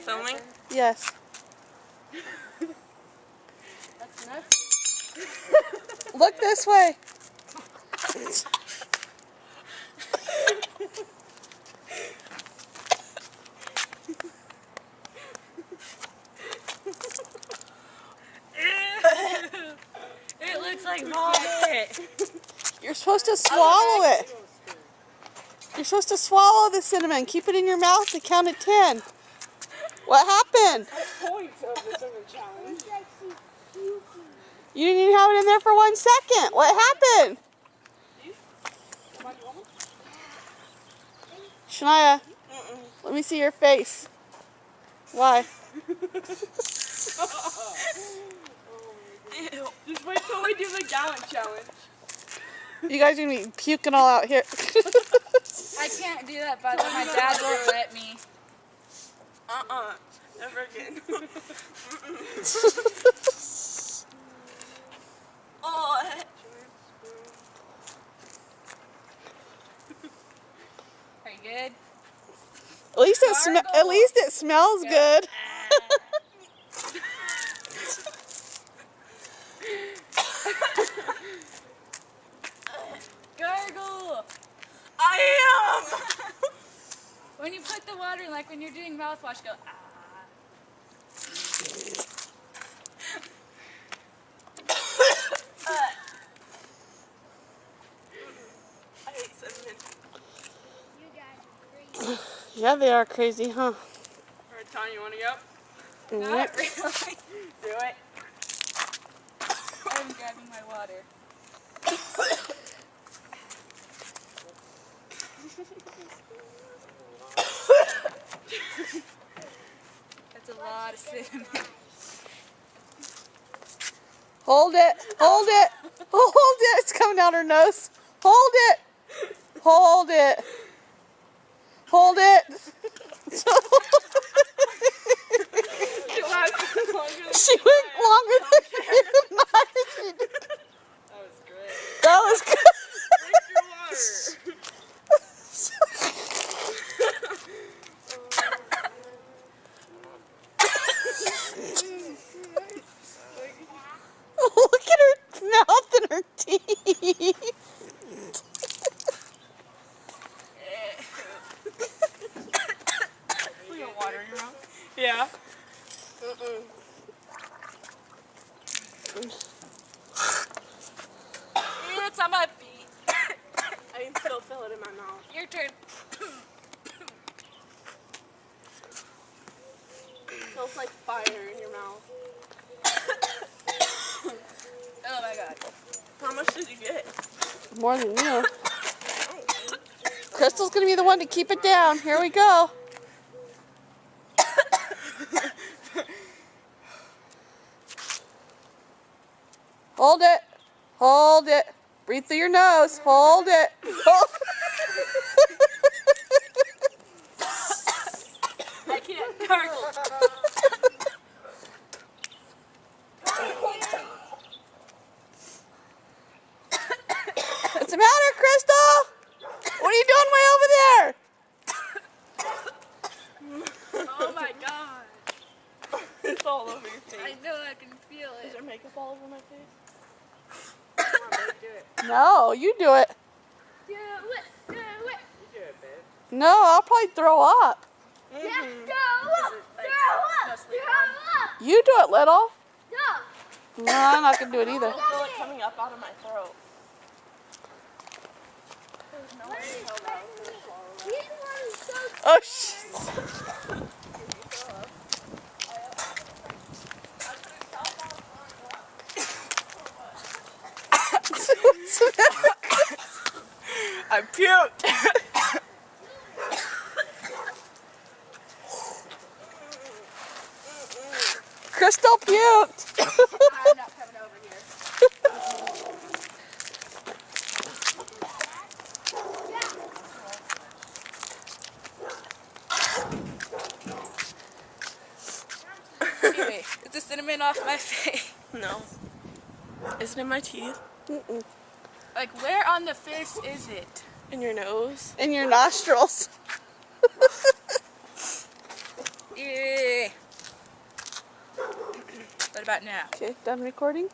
filming? Yes. That's nuts. Look this way. It looks like vomit. You're supposed to swallow it. You're supposed to swallow the cinnamon. Keep it in your mouth to count at 10. What happened? Point of the cinnamon challenge. You didn't even have it in there for 1 second. What happened? Shania, let me see your face. Why? Ew. Just wait till we do the gallon challenge. You guys are going to be puking all out here. I can't do that, but my dad won't let me. Never again. Oh. Are you good? At least it smells good. Gargle! I am! When you put the water in, like when you're doing mouthwash, go ah. I hate cinnamon. Yeah, they are crazy, huh? Alright, Tanya, you want to go? Not really. Do it. I'm grabbing my water. That's a lot of cinnamon. Hold it. Hold it. Hold it. It's coming out her nose. Hold it. Hold it. Hold it. It lasted longer than She went longer than you imagined. That was great. That was good. Drink your water. Look at her mouth and her teeth. We got water in your mouth? Yeah. It's on my feet. I can still feel it in my mouth. Your turn. It smells like fire in your mouth. Oh my god. How much did you get? More than you. Crystal's going to be the one to keep it down. Here we go. Hold it. Hold it. Breathe through your nose. Hold it. Hold I can't gargle. What's the matter, Crystal? What are you doing way over there? Oh my god. It's all over your I face. know, I can feel Is it. there makeup all over my face? Come on, babe, do it. No, you do it. Do it, do it. You do it, babe. No, I'll probably throw up. Yeah, go up, Mostly You do it, little. go. No, I'm not going to do it either. I feel it coming up out of my throat. There's no way to tell that. Oh, shit. What's the matter? I puked. Crystal puked. I'm not coming over here. Anyway, is the cinnamon off my face? No. Is it in my teeth? Mm-mm. Like, where on the face is it? In your nose? In your nostrils. Yeah. What about now? Okay, done recording?